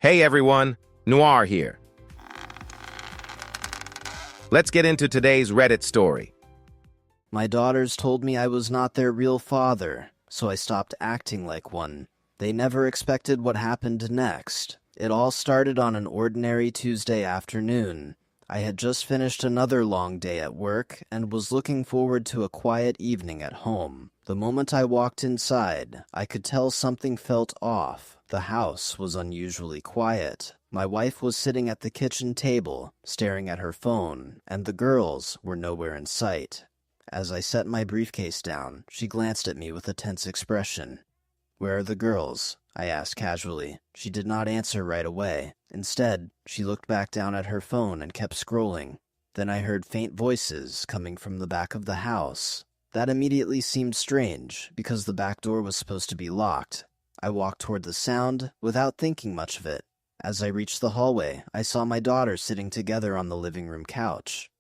Hey everyone, Noir here. Let's get into today's Reddit story. My daughters told me I was not their real father, so I stopped acting like one. They never expected what happened next. It all started on an ordinary Tuesday afternoon. I had just finished another long day at work and was looking forward to a quiet evening at home. The moment I walked inside, I could tell something felt off. The house was unusually quiet. My wife was sitting at the kitchen table, staring at her phone, and the girls were nowhere in sight. As I set my briefcase down, she glanced at me with a tense expression. "Where are the girls?" I asked casually. She did not answer right away. Instead, she looked back down at her phone and kept scrolling. Then I heard faint voices coming from the back of the house. That immediately seemed strange, because the back door was supposed to be locked. I walked toward the sound without thinking much of it. As I reached the hallway, I saw my daughters sitting together on the living room couch.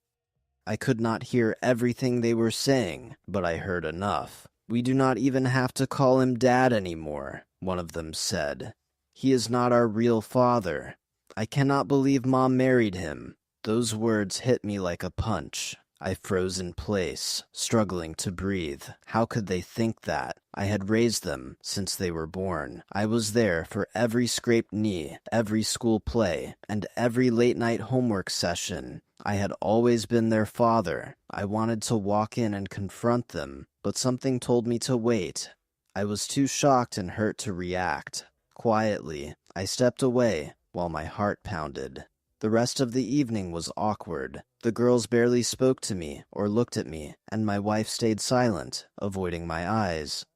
I could not hear everything they were saying, but I heard enough. "We do not even have to call him Dad anymore," one of them said. "He is not our real father. I cannot believe Mom married him." Those words hit me like a punch. I froze in place, struggling to breathe. How could they think that? I had raised them since they were born. I was there for every scraped knee, every school play, and every late-night homework session. I had always been their father. I wanted to walk in and confront them, but something told me to wait. I was too shocked and hurt to react. Quietly, I stepped away while my heart pounded. The rest of the evening was awkward. The girls barely spoke to me or looked at me, and my wife stayed silent, avoiding my eyes.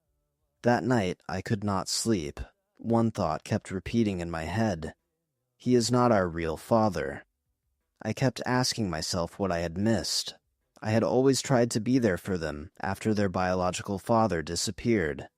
That night, I could not sleep. One thought kept repeating in my head. He is not our real father. I kept asking myself what I had missed. I had always tried to be there for them after their biological father disappeared.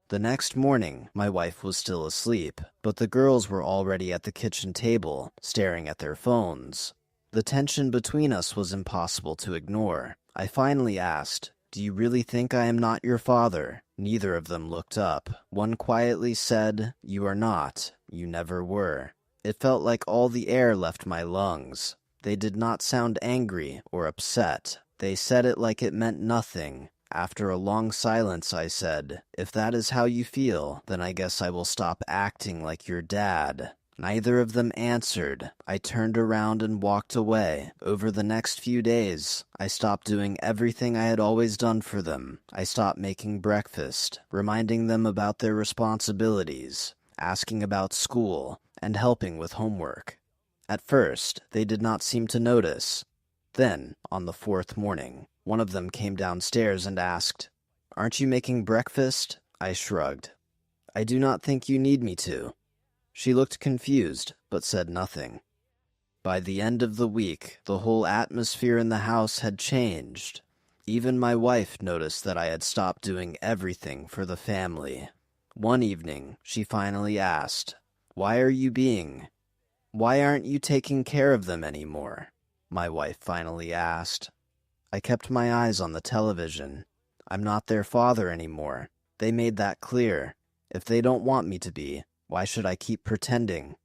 The next morning, my wife was still asleep, but the girls were already at the kitchen table, staring at their phones. The tension between us was impossible to ignore. I finally asked, "Do you really think I am not your father?" Neither of them looked up. One quietly said, "You are not. You never were." It felt like all the air left my lungs. They did not sound angry or upset. They said it like it meant nothing. After a long silence, I said, "If that is how you feel, then I guess I will stop acting like your dad." Neither of them answered. I turned around and walked away. Over the next few days, I stopped doing everything I had always done for them. I stopped making breakfast, reminding them about their responsibilities, asking about school, and helping with homework. At first, they did not seem to notice. Then, on the fourth morning, one of them came downstairs and asked, "Aren't you making breakfast?" I shrugged. "I do not think you need me to." She looked confused, but said nothing. By the end of the week, the whole atmosphere in the house had changed. Even my wife noticed that I had stopped doing everything for the family. One evening, she finally asked, Why aren't you taking care of them anymore?" My wife finally asked. I kept my eyes on the television. I'm not their father anymore. They made that clear. If they don't want me to be, why should I keep pretending?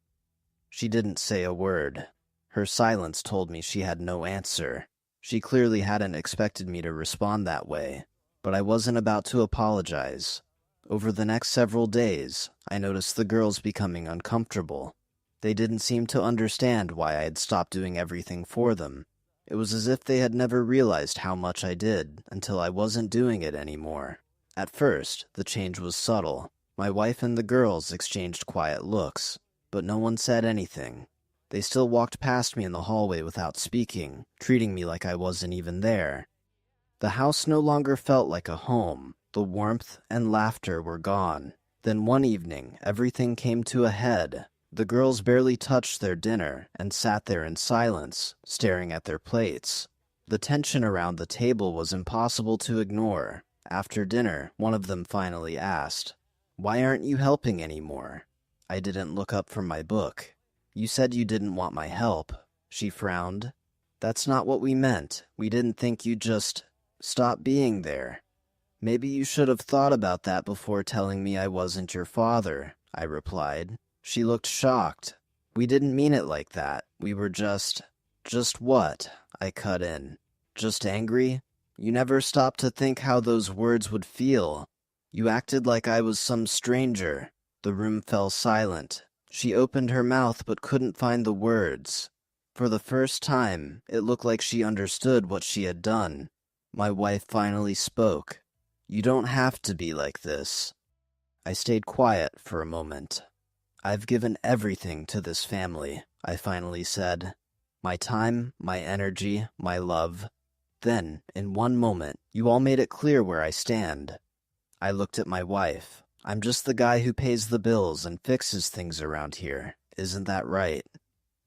She didn't say a word. Her silence told me she had no answer. She clearly hadn't expected me to respond that way, but I wasn't about to apologize. Over the next several days, I noticed the girls becoming uncomfortable. They didn't seem to understand why I had stopped doing everything for them. It was as if they had never realized how much I did until I wasn't doing it anymore. At first, the change was subtle. My wife and the girls exchanged quiet looks, but no one said anything. They still walked past me in the hallway without speaking, treating me like I wasn't even there. The house no longer felt like a home. The warmth and laughter were gone. Then one evening, everything came to a head. The girls barely touched their dinner and sat there in silence, staring at their plates. The tension around the table was impossible to ignore. After dinner, one of them finally asked, "Why aren't you helping anymore?" I didn't look up from my book. "You said you didn't want my help." She frowned. "That's not what we meant. We didn't think you'd just stop being there." "Maybe you should have thought about that before telling me I wasn't your father," I replied. She looked shocked. We didn't mean it like that. We were just what? I cut in. Just angry? You never stopped to think how those words would feel. You acted like I was some stranger. The room fell silent. She opened her mouth but couldn't find the words. For the first time, it looked like she understood what she had done. My wife finally spoke. You don't have to be like this. I stayed quiet for a moment. I've given everything to this family, I finally said. My time, my energy, my love. Then, in one moment, you all made it clear where I stand. I looked at my wife. I'm just the guy who pays the bills and fixes things around here. Isn't that right?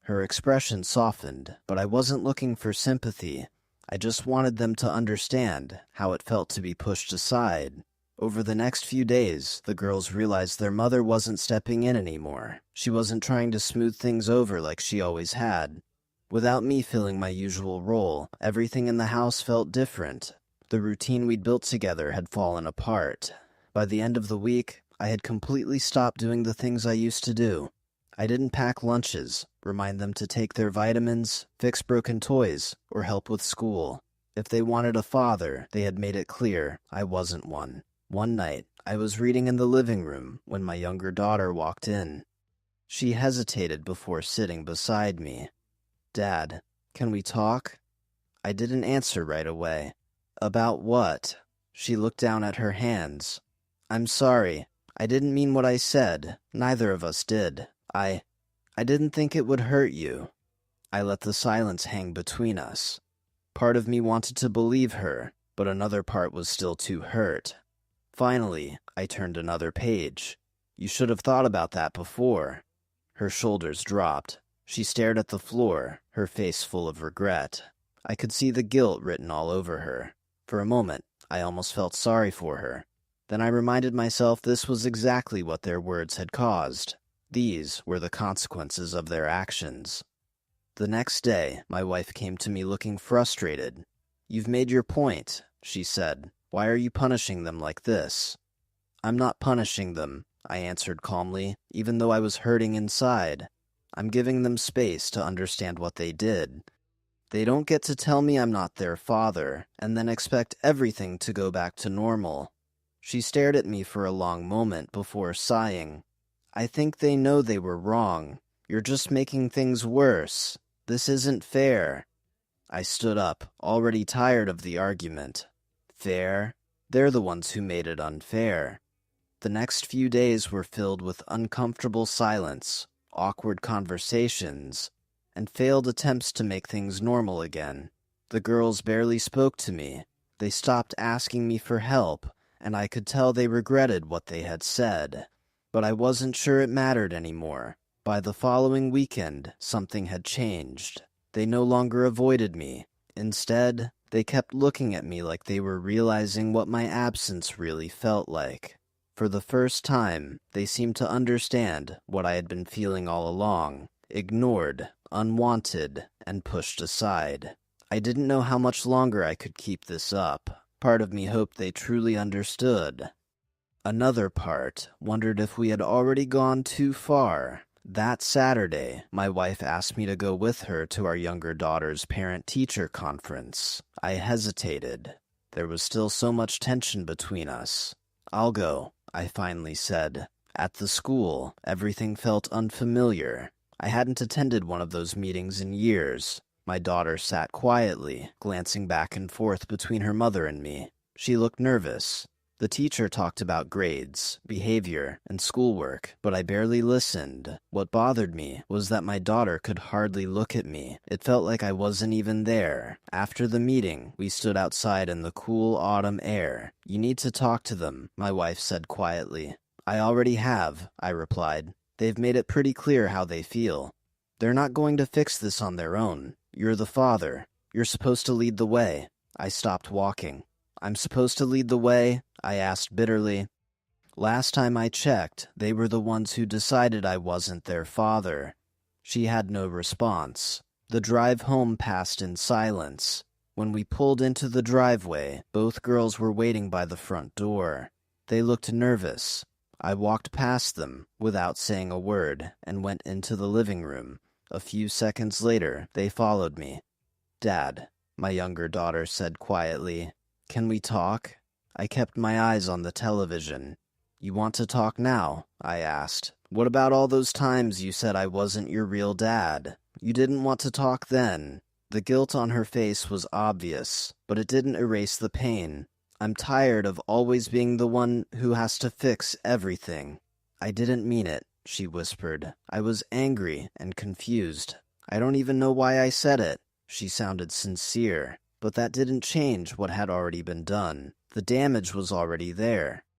Her expression softened, but I wasn't looking for sympathy. I just wanted them to understand how it felt to be pushed aside. Over the next few days, the girls realized their mother wasn't stepping in anymore. She wasn't trying to smooth things over like she always had. Without me filling my usual role, everything in the house felt different. The routine we'd built together had fallen apart. By the end of the week, I had completely stopped doing the things I used to do. I didn't pack lunches, remind them to take their vitamins, fix broken toys, or help with school. If they wanted a father, they had made it clear I wasn't one. One night, I was reading in the living room when my younger daughter walked in. She hesitated before sitting beside me. Dad, can we talk? I didn't answer right away. About what? She looked down at her hands. I'm sorry. I didn't mean what I said. Neither of us did. I didn't think it would hurt you. I let the silence hang between us. Part of me wanted to believe her, but another part was still too hurt. Finally, I turned another page. You should have thought about that before. Her shoulders dropped. She stared at the floor, her face full of regret. I could see the guilt written all over her. For a moment, I almost felt sorry for her. Then I reminded myself this was exactly what their words had caused. These were the consequences of their actions. The next day, my wife came to me looking frustrated. You've made your point, she said. Why are you punishing them like this? I'm not punishing them, I answered calmly, even though I was hurting inside. I'm giving them space to understand what they did. They don't get to tell me I'm not their father, and then expect everything to go back to normal. She stared at me for a long moment before sighing. I think they know they were wrong. You're just making things worse. This isn't fair. I stood up, already tired of the argument. Fair? They're the ones who made it unfair. The next few days were filled with uncomfortable silence, awkward conversations, and failed attempts to make things normal again. The girls barely spoke to me. They stopped asking me for help, and I could tell they regretted what they had said. But I wasn't sure it mattered anymore. By the following weekend, something had changed. They no longer avoided me. Instead, they kept looking at me like they were realizing what my absence really felt like. For the first time, they seemed to understand what I had been feeling all along, ignored, unwanted, and pushed aside. I didn't know how much longer I could keep this up. Part of me hoped they truly understood. Another part wondered if we had already gone too far. That Saturday, my wife asked me to go with her to our younger daughter's parent-teacher conference. I hesitated. There was still so much tension between us. I'll go, I finally said. At the school, everything felt unfamiliar. I hadn't attended one of those meetings in years. My daughter sat quietly, glancing back and forth between her mother and me. She looked nervous. The teacher talked about grades, behavior, and schoolwork, but I barely listened. What bothered me was that my daughter could hardly look at me. It felt like I wasn't even there. After the meeting, we stood outside in the cool autumn air. You need to talk to them, my wife said quietly. I already have, I replied. They've made it pretty clear how they feel. They're not going to fix this on their own. You're the father. You're supposed to lead the way. I stopped walking. I'm supposed to lead the way? I asked bitterly. Last time I checked, they were the ones who decided I wasn't their father. She had no response. The drive home passed in silence. When we pulled into the driveway, both girls were waiting by the front door. They looked nervous. I walked past them without saying a word and went into the living room. A few seconds later, they followed me. "Dad," my younger daughter said quietly, "can we talk?" I kept my eyes on the television. "You want to talk now?" I asked. "What about all those times you said I wasn't your real dad? You didn't want to talk then." The guilt on her face was obvious, but it didn't erase the pain. "I'm tired of always being the one who has to fix everything." "I didn't mean it," she whispered. "I was angry and confused. I don't even know why I said it." She sounded sincere, but that didn't change what had already been done. The damage was already there.